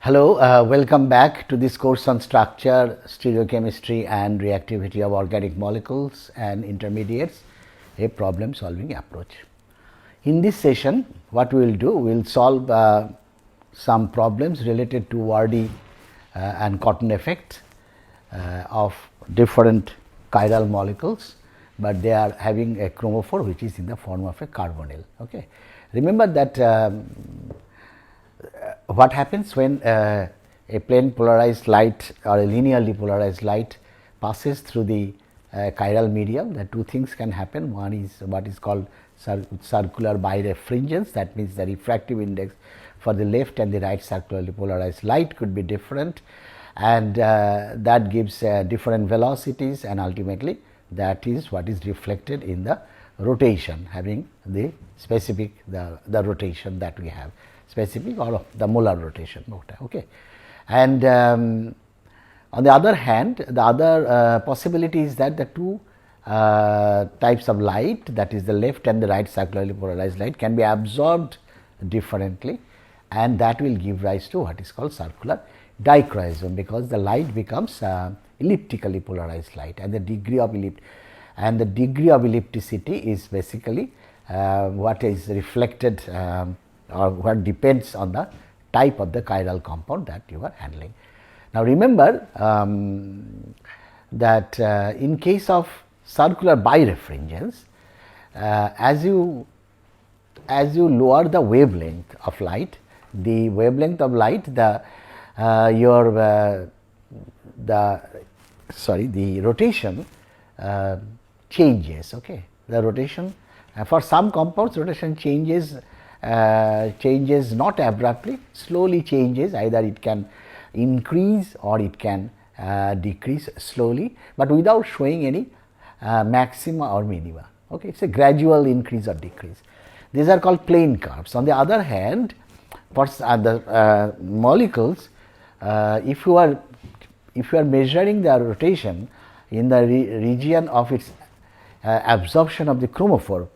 Hello, welcome back to this course on structure, stereochemistry and reactivity of organic molecules and intermediates, a problem solving approach. In this session, what we will do, we will solve some problems related to Wardy and Cotton effect of different chiral molecules, but they are having a chromophore which is in the form of a carbonyl. Okay. Remember that what happens when a plane polarized light or a linearly polarized light passes through the chiral medium. The two things can happen. One is what is called circular birefringence, that means the refractive index for the left and the right circularly polarized light could be different, and that gives different velocities, and ultimately that is what is reflected in the rotation, having the specific the rotation that we have, specific or the molar rotation. Okay. And on the other hand, the other possibility is that the two types of light, that is the left and the right circularly polarized light, can be absorbed differently, and that will give rise to what is called circular dichroism, because the light becomes elliptically polarized light, and the degree of ellipticity is basically what is reflected or what depends on the type of the chiral compound that you are handling. Now, remember that in case of circular birefringence, as you lower the wavelength of light, the wavelength of light, the rotation changes. Okay. The rotation for some compounds, rotation changes not abruptly, slowly changes, either it can increase or it can decrease slowly, but without showing any maxima or minima. Okay. It is a gradual increase or decrease. These are called plane curves. On the other hand, for the molecules, if you are measuring the rotation in the region of its absorption of the chromophore,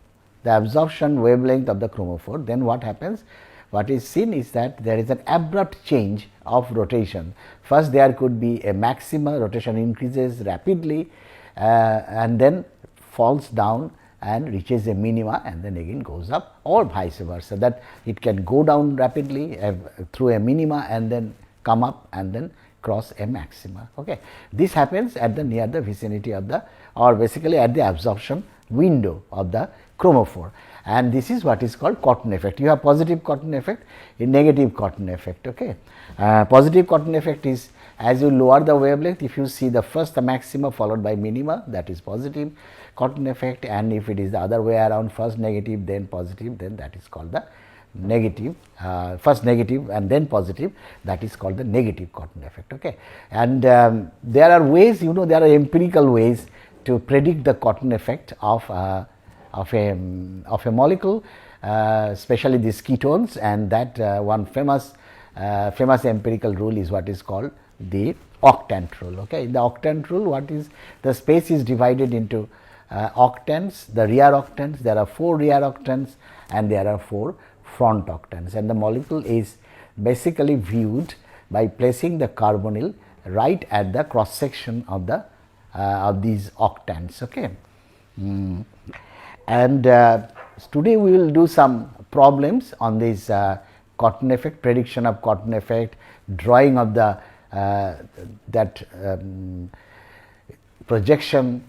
the absorption wavelength of the chromophore, then what happens? What is seen is that there is an abrupt change of rotation. First, there could be a maxima, rotation increases rapidly and then falls down and reaches a minima, and then again goes up, or vice versa, that it can go down rapidly through a minima and then come up and then cross a maxima. Okay. This happens at the near the vicinity of the, or basically at the absorption window of the chromophore, and this is what is called Cotton effect. You have positive Cotton effect, a negative Cotton effect. Okay. Positive Cotton effect is as you lower the wavelength, if you see the first the maxima followed by minima, that is positive Cotton effect, and if it is the other way around, first negative then positive, then that is called the negative, first negative and then positive, that is called the negative Cotton effect. Okay. And there are ways, there are empirical ways to predict the Cotton effect of a molecule, especially these ketones, and that one famous empirical rule is what is called the Octant rule. Okay. In the Octant rule, what is the space is divided into octants, the rear octants. There are 4 rear octants and there are 4 front octants, and the molecule is basically viewed by placing the carbonyl right at the cross section of the of these octants. Okay. And today we will do some problems on this Cotton effect, prediction of Cotton effect, drawing of the projection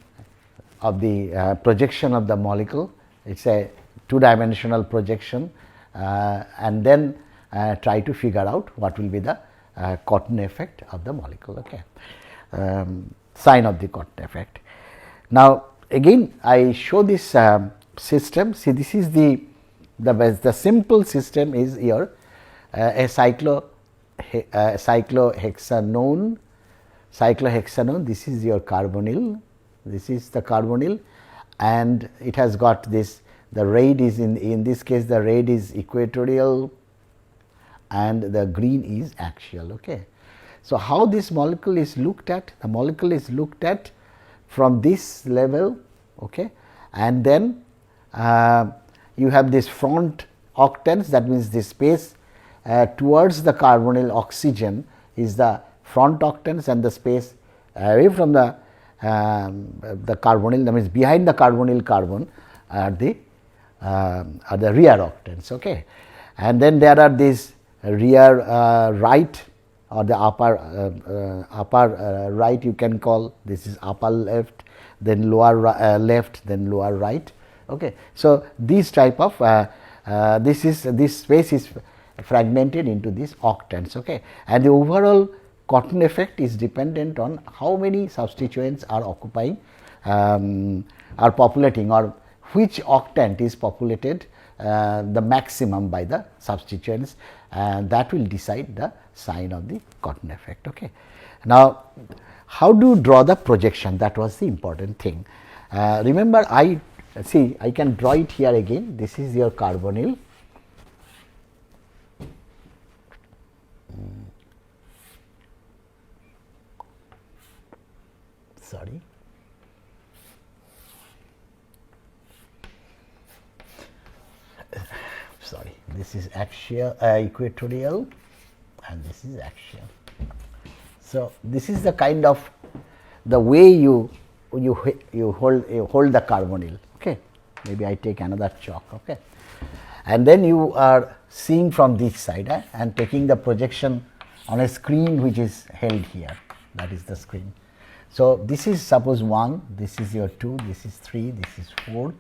of the molecule. It is a 2-dimensional projection, and then try to figure out what will be the Cotton effect of the molecule. Okay. Sign of the Cotton effect. Now, again I show this system. See, this is the simple system is here a cyclohexanone. This is your carbonyl. This is the carbonyl, and it has got this. The red is in this case, the red is equatorial and the green is axial. Okay. So, how this molecule is looked at? The molecule is looked at from this level, okay, and then you have this front octants, that means the space towards the carbonyl oxygen is the front octants, and the space away from the carbonyl, that means behind the carbonyl carbon are the rear octants. Okay. And then there are these rear right or the upper right, you can call this is upper left, then lower left, then lower right. Okay. So, this type of this space is fragmented into these octants. Okay. And the overall cotton effect is dependent on how many substituents are occupying are populating, or which octant is populated the maximum by the substituents, and that will decide the sign of the cotton effect. Okay. Now, how to draw the projection, that was the important thing. Remember, I can draw it here again. This is your carbonyl. Sorry. Sorry, this is axial, equatorial, and this is axial. So, this is the kind of the way you hold the carbonyl. Okay. Maybe I take another chalk. Okay. And then you are seeing from this side and taking the projection on a screen which is held here, that is the screen. So, this is suppose 1, this is your 2, this is 3, this is 4,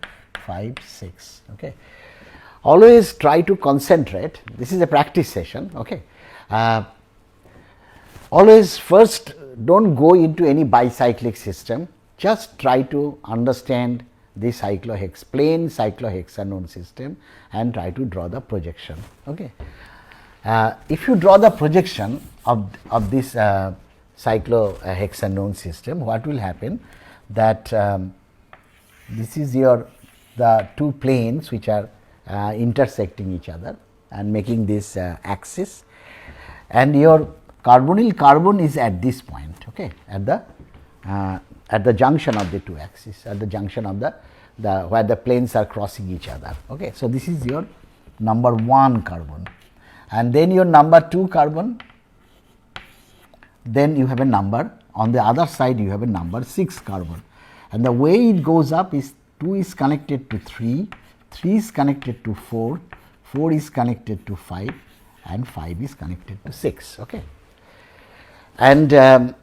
5, 6. Okay. Always try to concentrate, this is a practice session. Okay. Always first do not go into any bicyclic system, just try to understand the plain cyclohexanone system and try to draw the projection. Okay. If you draw the projection of this cyclohexanone system, what will happen that this is the two planes which are intersecting each other and making this axis, and your carbonyl carbon is at this point. Okay, at the junction of the two axes, at the junction of the where the planes are crossing each other. Okay, so this is your number 1 carbon, and then your number 2 carbon, then you have a number on the other side, you have a number 6 carbon, and the way it goes up is 2 is connected to 3, 3 is connected to 4, 4 is connected to 5, and 5 is connected to 6. Okay. And the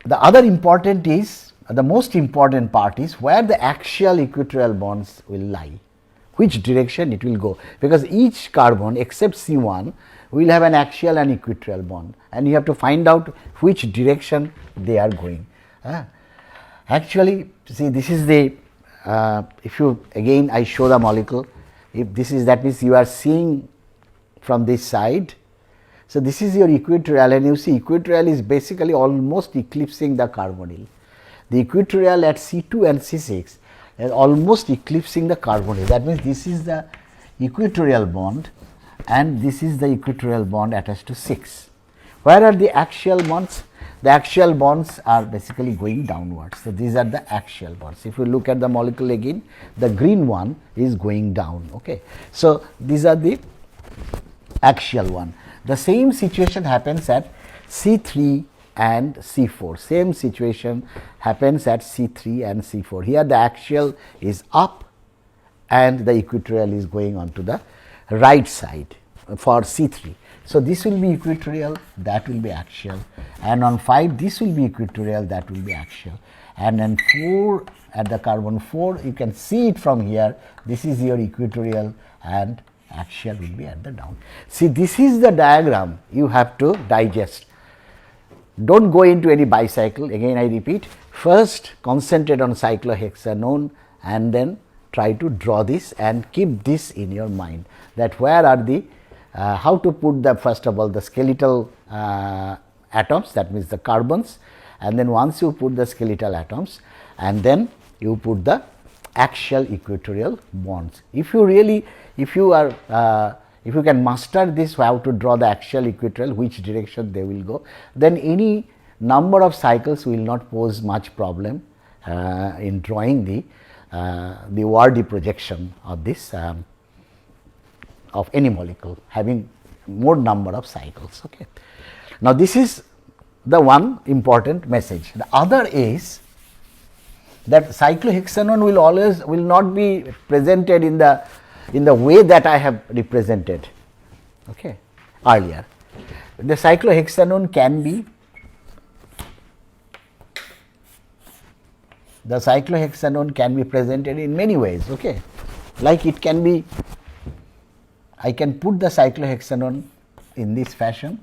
other important is, the most important part is where the axial equatorial bonds will lie, which direction it will go, because each carbon except C1 will have an axial and equatorial bond, and you have to find out which direction they are going. Actually, see, this is the if you again I show the molecule, if this is, that means you are seeing from this side. So, this is your equatorial, and you see equatorial is basically almost eclipsing the carbonyl. The equatorial at C2 and C6 is almost eclipsing the carbonyl. That means, this is the equatorial bond and this is the equatorial bond attached to 6. Where are the axial bonds? The axial bonds are basically going downwards. So, these are the axial bonds. If you look at the molecule again, the green one is going down. Okay. So, these are the axial one. The same situation happens at C3 and C4, same situation happens at C3 and C4. Here the axial is up and the equatorial is going on to the right side for C3. So, this will be equatorial, that will be axial, and on 5 this will be equatorial, that will be axial, and then 4 at the carbon 4 you can see it from here, this is your equatorial and axial will be at the down. See, this is the diagram you have to digest. Do not go into any bicycle, again I repeat, first concentrate on cyclohexanone and then try to draw this and keep this in your mind, that where are the how to put the, first of all, the skeletal atoms, that means the carbons, and then once you put the skeletal atoms and then you put the axial equatorial bonds. If you really, if you can master this, how to draw the axial equatorial, which direction they will go, then any number of cycles will not pose much problem in drawing the Wardy projection of this of any molecule having more number of cycles. Okay. Now, this is the one important message. The other is that cyclohexanone will not be presented in the way that I have represented, okay, earlier. The cyclohexanone can be presented in many ways, okay. Like it can be, I can put the cyclohexanone in this fashion,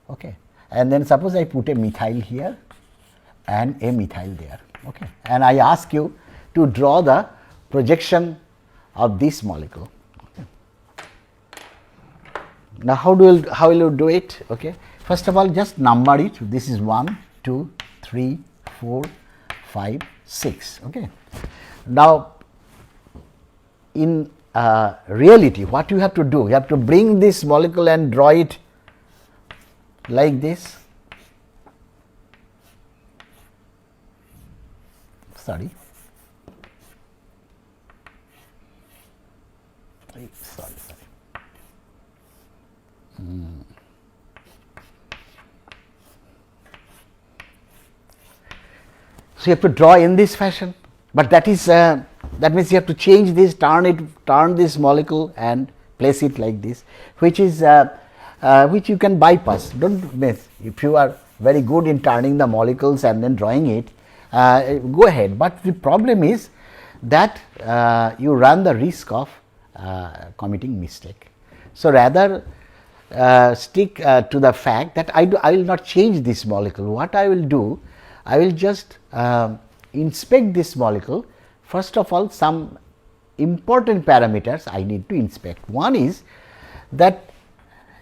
okay, and then suppose I put a methyl here and a methyl there, okay, and I ask you to draw the projection of this molecule. Okay. Now, how will you do it? Okay. First of all, just number it. This is 1, 2, 3, 4, 5, 6. Okay. Now, in reality, what you have to do? You have to bring this molecule and draw it like this. Sorry. So, you have to draw in this fashion, but that is that means you have to change this, turn this molecule and place it like this, which is which you can bypass. Don't miss. If you are very good in turning the molecules and then drawing it, go ahead. But the problem is that you run the risk of committing mistake. So, rather stick to the fact that I will not change this molecule. What I will do, I will just inspect this molecule. First of all, some important parameters I need to inspect. One is that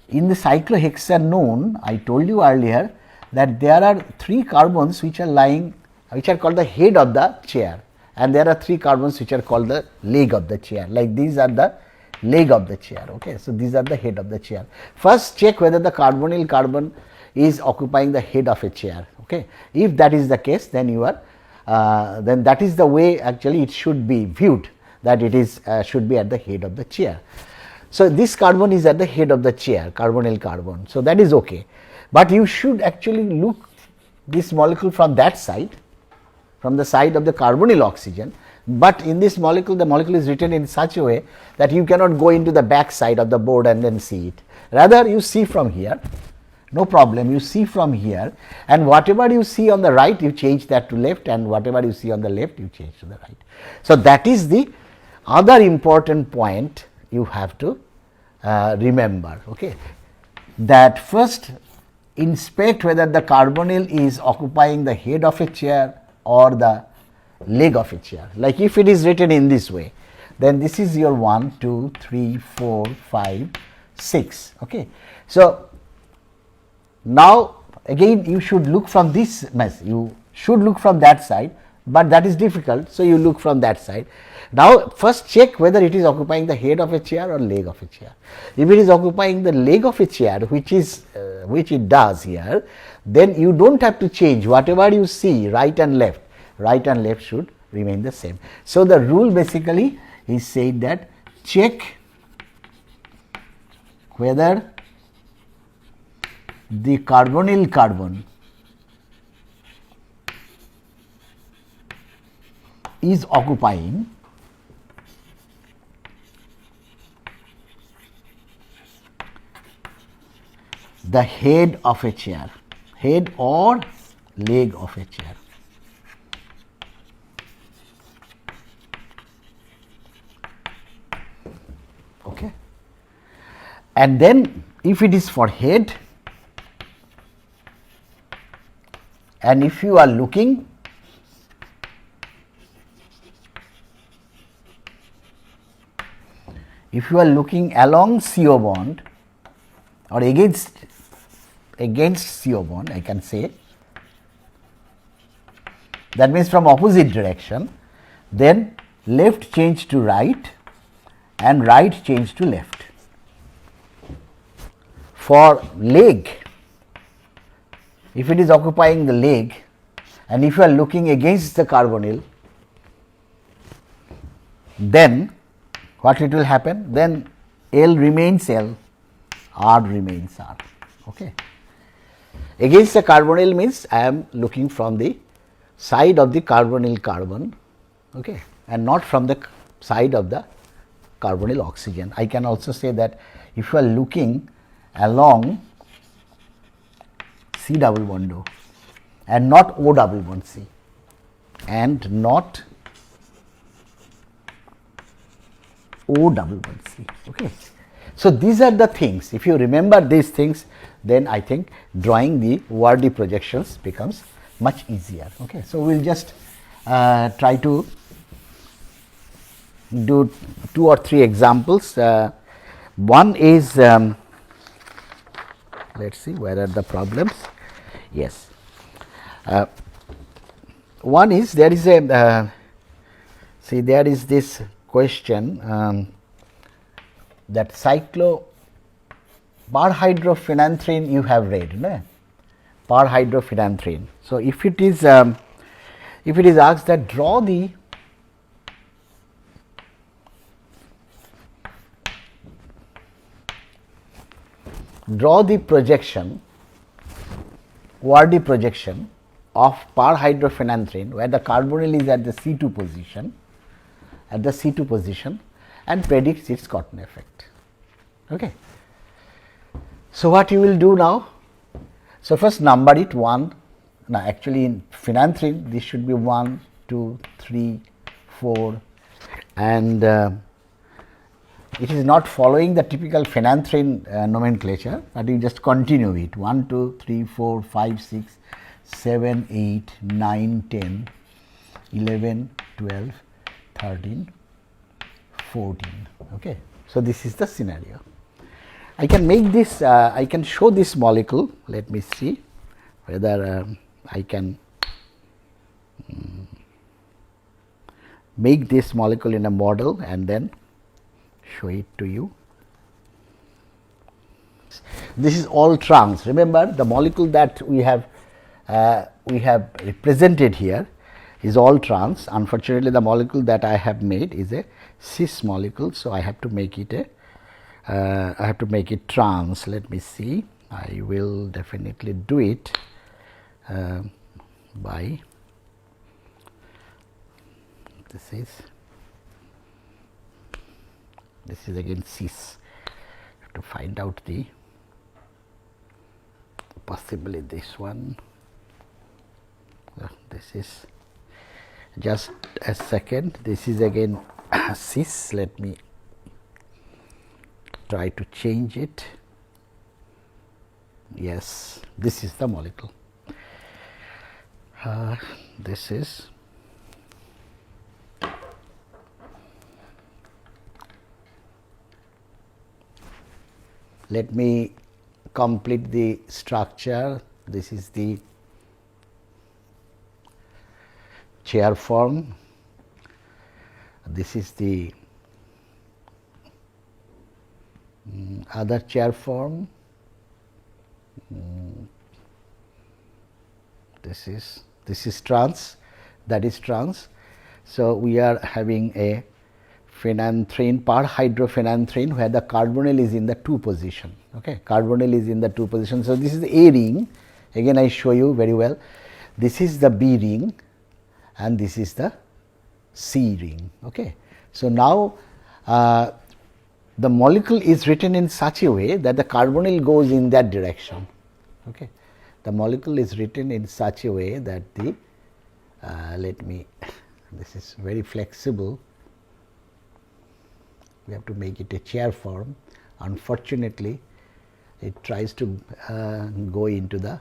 in the cyclohexanone, I told you earlier that there are 3 carbons which are called the head of the chair, and there are 3 carbons which are called the leg of the chair. Like these are the leg of the chair. Okay. So, these are the head of the chair. First, check whether the carbonyl carbon is occupying the head of a chair. Okay. If that is the case, then you are then that is the way actually it should be viewed, that it is should be at the head of the chair. So, this carbon is at the head of the chair, carbonyl carbon. So, that is okay, but you should actually look this molecule from that side, from the side of the carbonyl oxygen. But in this molecule, the molecule is written in such a way that you cannot go into the back side of the board and then see it. Rather, you see from here, no problem, you see from here, and whatever you see on the right, you change that to left, and whatever you see on the left, you change to the right. So, that is the other important point you have to remember, okay, that first inspect whether the carbonyl is occupying the head of a chair or the leg of a chair. Like if it is written in this way, then this is your 1, 2, 3, 4, 5, 6. Okay. So, now again you should look from this mess, you should look from that side, but that is difficult. So, you look from that side. Now, first check whether it is occupying the head of a chair or leg of a chair. If it is occupying the leg of a chair, which it does here, then you do not have to change whatever you see right and left should remain the same. So, the rule basically is said that check whether the carbonyl carbon is occupying the head of a chair, head or leg of a chair. Okay. And then if it is for head, and if you are looking along CO bond or against CO bond, I can say, that means from opposite direction, then left change to right and right change to left. For leg, if it is occupying the leg and if you are looking against the carbonyl, then what it will happen? Then L remains L, R remains R. Okay. Against the carbonyl means I am looking from the side of the carbonyl carbon, okay, and not from the side of the carbonyl oxygen. I can also say that if you are looking along C double bond O and not O double bond C and not O double bond C. Okay. So, these are the things. If you remember these things, then I think drawing the Wardy projections becomes much easier. Okay. So, we will just try to do 2 or 3 examples. One is, let us see where are the problems. Yes. One is there is a see there is this question that parhydrophenanthrene you have read, no? Parhydrophenanthrene. So, if it is asked that draw the projection, Wardy projection of parhydrophenanthrene where the carbonyl is at the C2 position, and predicts its cotton effect. Okay. So, what you will do now? So, first number it 1. Now, actually in phenanthrene this should be 1, 2, 3, 4, and it is not following the typical phenanthrene nomenclature, but you just continue it 1, 2, 3, 4, 5, 6, 7, 8, 9, 10, 11, 12, 13, 14. Okay. So, this is the scenario. I can make this, I can show this molecule. Let me see whether I can make this molecule in a model and then show it to you. This is all trans. Remember, the molecule that we have represented here is all trans. Unfortunately, the molecule that I have made is a cis molecule. So, I have to make it trans. Let me see. I will definitely do it by this is again cis. Have to find out the possibly this one. This is just a second. This is again cis. Let me try to change it. Yes, this is the molecule. This is let me complete the structure. This is the chair form. This is the other chair form. This is trans, that is trans. So, we are having a phenanthrene, parhydrophenanthrene where the carbonyl is in the 2 position. Okay. Carbonyl is in the 2 position. So, this is the A ring, again I show you very well. This is the B ring and this is the C ring. Okay. So, now the molecule is written in such a way that the carbonyl goes in that direction. Okay. The molecule is written in such a way that the this is very flexible. We have to make it a chair form. Unfortunately, it tries to go into the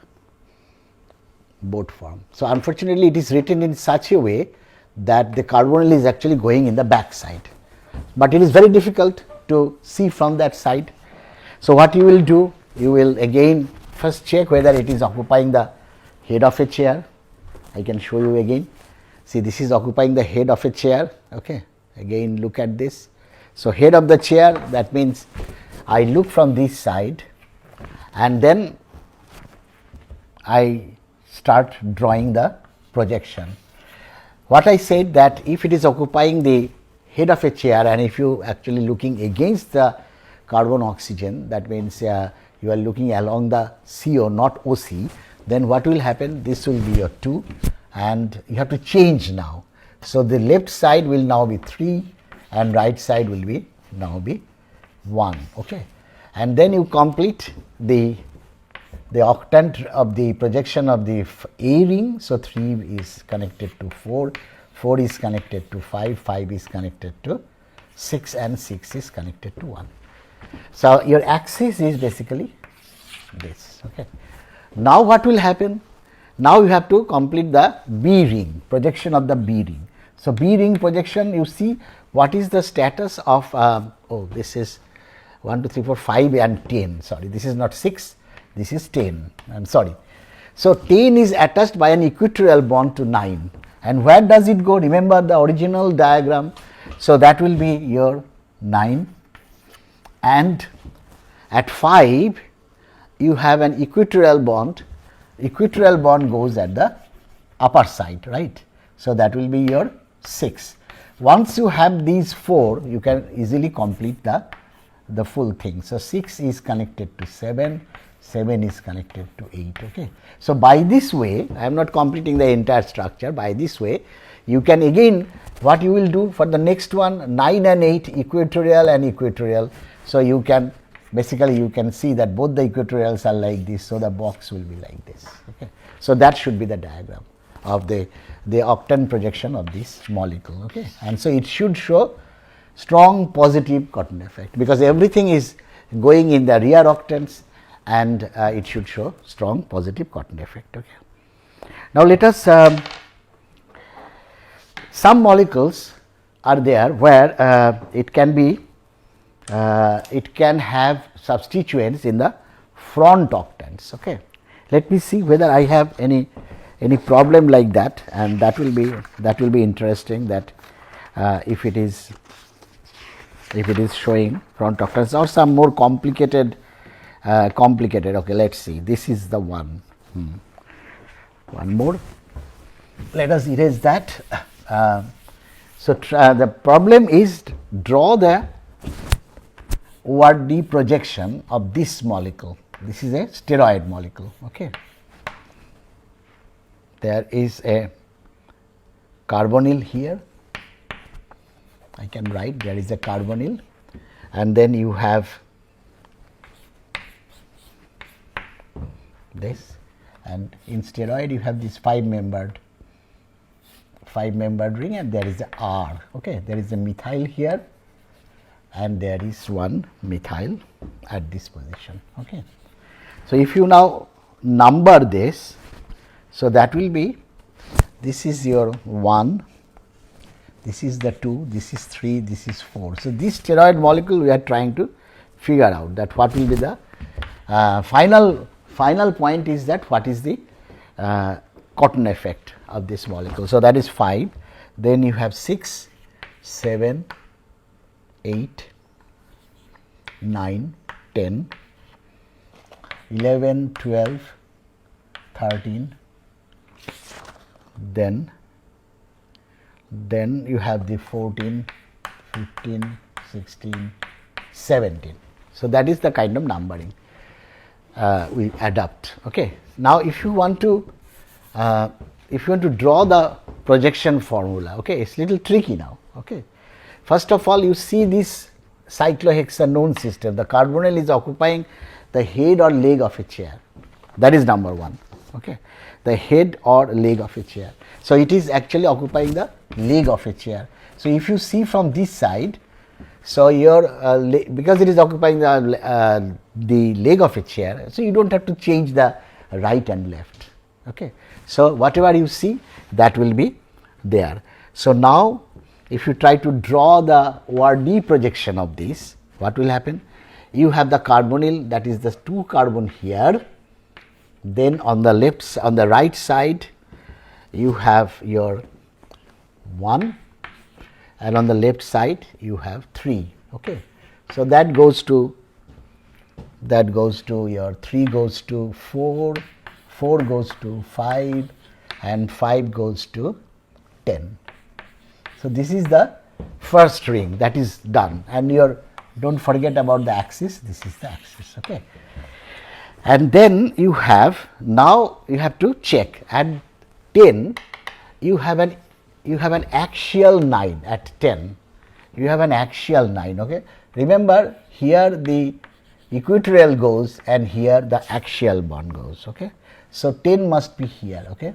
boat form. So, unfortunately, it is written in such a way that the carbonyl is actually going in the back side, but it is very difficult to see from that side. So, what you will do? You will again first check whether it is occupying the head of a chair. I can show you again. See, this is occupying the head of a chair. Okay. Again look at this. So, head of the chair, that means I look from this side and then I start drawing the projection. What I said that if it is occupying the head of a chair and if you actually looking against the carbon oxygen, that means you are looking along the CO, not OC, then what will happen? This will be your 2 and you have to change now. So, the left side will now be 3 and right side will be now be 1. Okay. And then you complete the octant of the projection of the A ring. So, 3 is connected to 4, 4 is connected to 5, 5 is connected to 6 and 6 is connected to 1. So, your axis is basically this. Okay. Now, what will happen? Now, you have to complete the B ring, projection of the B ring. So, B ring projection, you see what is the status of, this is 1, 2, 3, 4, 5 and 10, sorry, this is not 6, this is 10, I am sorry. So, 10 is attached by an equatorial bond to 9 and where does it go? Remember the original diagram. So, that will be your 9 and at 5 you have an equatorial bond goes at the upper side, right. So, that will be your 6. Once you have these 4, you can easily complete the full thing. So, 6 is connected to 7, 7 is connected to 8. Okay. So, by this way, I am not completing the entire structure, by this way you can again what you will do for the next one 9 and 8 equatorial and equatorial. So, you can basically you can see that both the equatorials are like this. So, the box will be like this. Okay. So, that should be the diagram of the octant projection of this molecule. Okay. And so, it should show strong positive cotton effect because everything is going in the rear octants and it should show strong positive cotton effect. Okay. Now, let us some molecules are there where it can be it can have substituents in the front octants. Okay. Let me see whether I have any problem like that, and that will be interesting, that if it is showing front octants or some more complicated. Okay, let us see, this is the one. One more, let us erase that. So, the problem is draw the ORD projection of this molecule. This is a steroid molecule. Okay. There is a carbonyl here, I can write there is a carbonyl, and then you have this, and in steroid you have this 5-membered ring and there is a R. Okay. There is a methyl here and there is one methyl at this position. Okay. So, if you now number this, so that will be, this is your 1, this is the 2, this is 3, this is 4. So, this steroid molecule we are trying to figure out that what will be the final point is that what is the cotton effect of this molecule. So, that is 5, then you have 6, 7, 8, 9, 10, 11, 12, 13, then you have the 14, 15, 16, 17. So, that is the kind of numbering we adopt. Okay. Now, if you want to draw the projection formula, okay, it is little tricky now. Okay. First of all, you see this cyclohexanone system, the carbonyl is occupying the head or leg of a chair, that is number 1. Okay. The head or leg of a chair. So, it is actually occupying the leg of a chair. So, if you see from this side, so your because it is occupying the leg of a chair, so you do not have to change the right and left. Okay. So, whatever you see, that will be there. So, now if you try to draw the ORD projection of this, what will happen? You have the carbonyl, that is the 2 carbon here, then on the right side you have your 1 and on the left side you have 3. Okay. So, that goes to your 3 goes to 4, 4 goes to 5 and 5 goes to 10. So, this is the first ring that is done, and your do not forget about the axis, this is the axis. Okay. And then you have, now you have to check at 10 you have an axial 9 at 10, you have an axial 9. Okay. Remember, here the equatorial goes and here the axial bond goes. Okay. So, 10 must be here. Okay.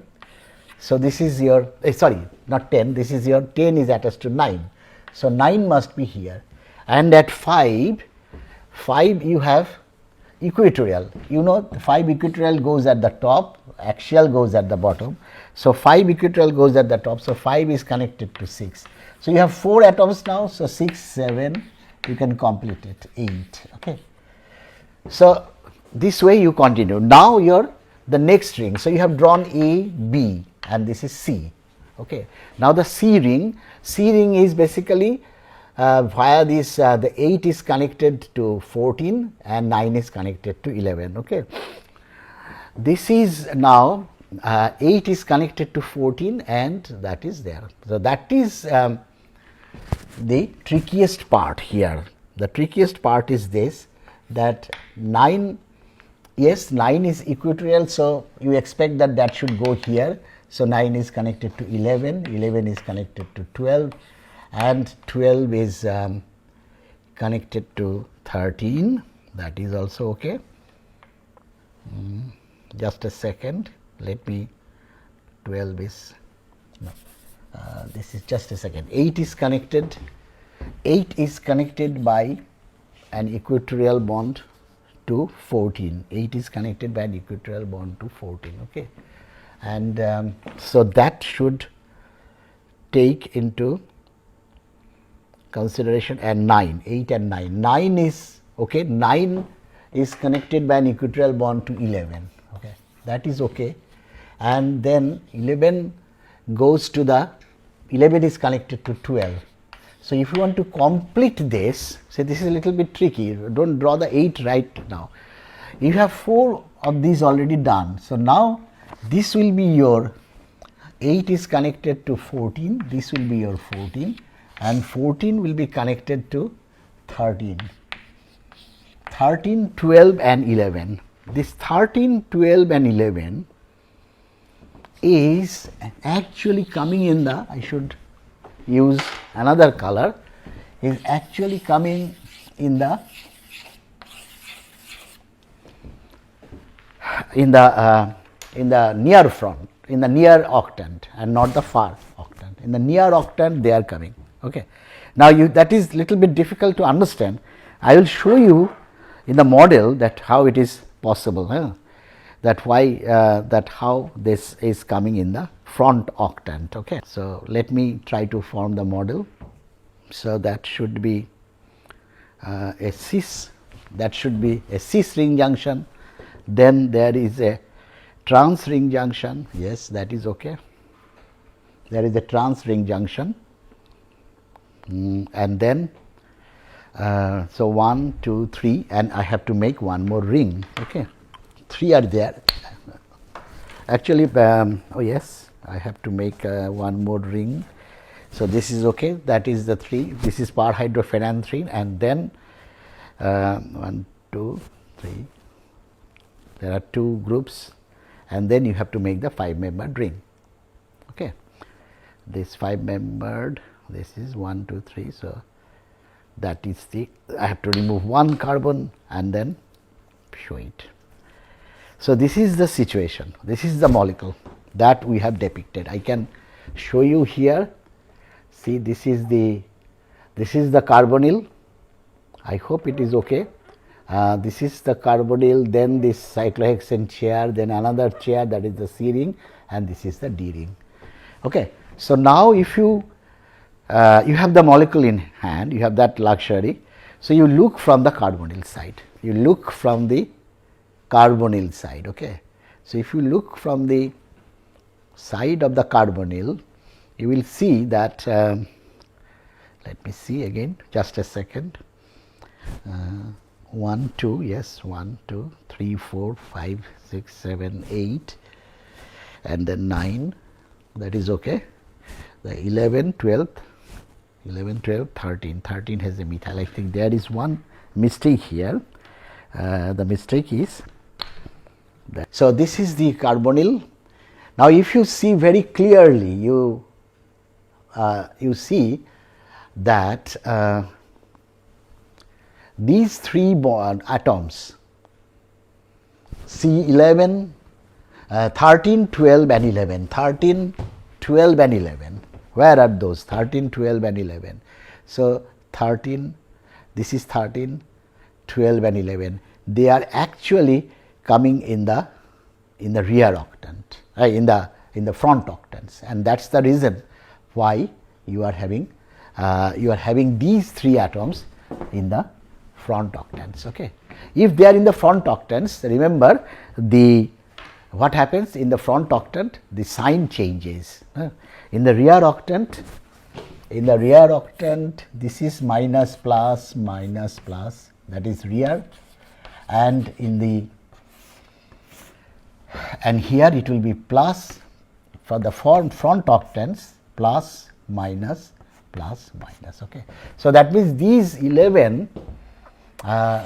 So, this is your sorry, not 10, this is your 10 is attached to 9. So, 9 must be here, and at 5 you have equatorial, you know 5 equatorial goes at the top, axial goes at the bottom. So, 5 equatorial goes at the top. So, 5 is connected to 6. So, you have 4 atoms now. So, 6, 7, you can complete it 8. Okay. So, this way you continue. Now, the next ring. So, you have drawn A, B and this is C. Okay. Now, the C ring is basically via this the 8 is connected to 14 and 9 is connected to 11. Okay. This is now 8 is connected to 14 and that is there. So, that is the trickiest part here. The trickiest part is this, that 9, yes, 9 is equatorial. So, you expect that should go here. So, 9 is connected to 11, 11 is connected to 12 and 12 is connected to 13, that is also okay. Just a second, let me 12 is no, this is just a second. 8 is connected by an equatorial bond to 14. 8 is connected by an equatorial bond to 14. Okay. And so, that should take into consideration, and 9, 8 and 9. 9 is okay. 9 is connected by an equatorial bond to 11. Okay. That is okay. And then 11 goes to the 11 is connected to 12. So, if you want to complete this, say this is a little bit tricky, do not draw the 8 right now. You have 4 of these already done. So, now this will be your 8 is connected to 14, this will be your 14 and 14 will be connected to 13, 13, 12 and 11. This 13, 12 and 11 is actually coming in the, I should use another color, is actually coming in the near front, in the near octant and not the far octant. In the near octant they are coming. Okay. Now, that is little bit difficult to understand. I will show you in the model that how it is possible, that why that how this is coming in the front octant. Okay. So, let me try to form the model. So, that should be a cis, that should be a cis ring junction, then there is a trans ring junction, yes, that is okay. There is a trans ring junction, and then so 1, 2, 3, and I have to make one more ring. Okay, 3 are there. Actually, oh yes, I have to make one more ring. So, this is okay, that is the 3, this is parhydrophenanthrene, and then 1, 2, 3, there are 2 groups, and then you have to make the 5-membered ring. Okay. This 5-membered, this is 1, 2, 3. So, that is the, I have to remove 1 carbon and then show it. So, this is the situation, this is the molecule that we have depicted. I can show you here. See, this is the carbonyl. I hope it is okay. This is the carbonyl, then this cyclohexane chair, then another chair, that is the C ring, and this is the D ring. Okay. So, now if you you have the molecule in hand, you have that luxury. So, you look from the carbonyl side, you look from the carbonyl side. Okay. So, if you look from the side of the carbonyl, you will see that, let me see again, just a second, 1, 2, yes, 1, 2, 3, 4, 5, 6, 7, 8 and then 9, that is okay. The 11, 12, 11, 12, 13. 13 has a methyl. I think there is one mistake here. The mistake is that. So, this is the carbonyl. Now, if you see very clearly, you see that these three bond atoms C11, 13, 12 and 11, 13, 12 and 11. Where are those 13, 12 and 11? So, 13, this is 13, 12 and 11. They are actually coming in the rear octant, in the front octants, and that is the reason why you are having these three atoms in the front octants. Okay. If they are in the front octants, remember what happens in the front octant, the sign changes. In the rear octant, this is minus plus, that is rear, and here it will be plus for the front octants, plus, minus, plus, minus. Okay. So, that means these 11,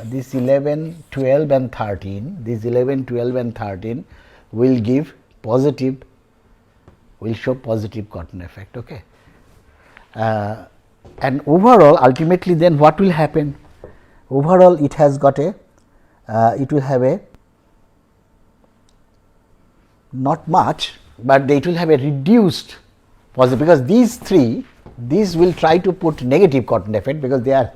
this 11, 12 and 13, these 11, 12 and 13 will give positive, will show positive cotton effect. Okay. And overall, ultimately then what will happen? Overall it has got a, it will have a, not much, but it will have a reduced positive, because these three, these will try to put negative cotton effect, because they are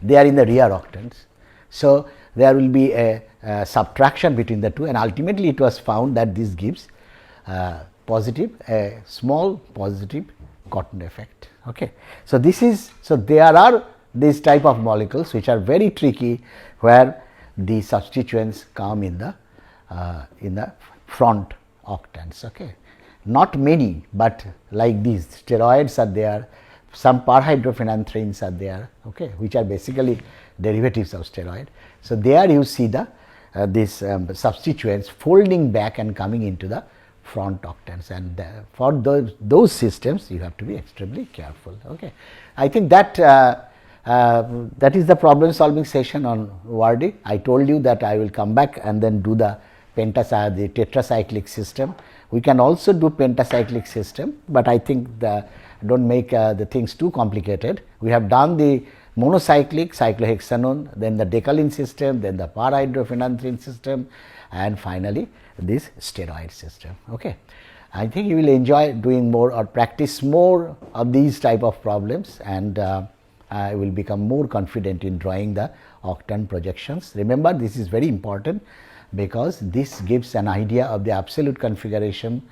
in the rear octants. So, there will be a subtraction between the two, and ultimately it was found that this gives positive, a small positive cotton effect. Okay. So, this is, so there are these type of molecules which are very tricky, where the substituents come in the front octants. Okay. Not many, but like these steroids are there, some parhydrophenanthranes are there, okay, which are basically derivatives of steroid. So, there you see the these substituents folding back and coming into the front octants, and for those systems you have to be extremely careful. Okay. I think that that is the problem solving session on ORD. I told you that I will come back and then do the tetracyclic system. We can also do pentacyclic system, but I think do not make the things too complicated. We have done the monocyclic cyclohexanone, then the decalin system, then the parhydrophenanthrene system, and finally this steroid system. Okay. I think you will enjoy doing more or practice more of these type of problems, and I will become more confident in drawing the octant projections. Remember, this is very important, because this gives an idea of the absolute configuration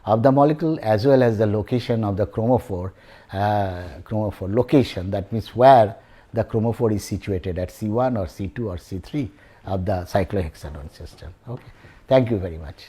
of the molecule as well as the location of the chromophore, location, that means where the chromophore is situated at C1 or C2 or C3 of the cyclohexanone system. Okay. Thank you very much.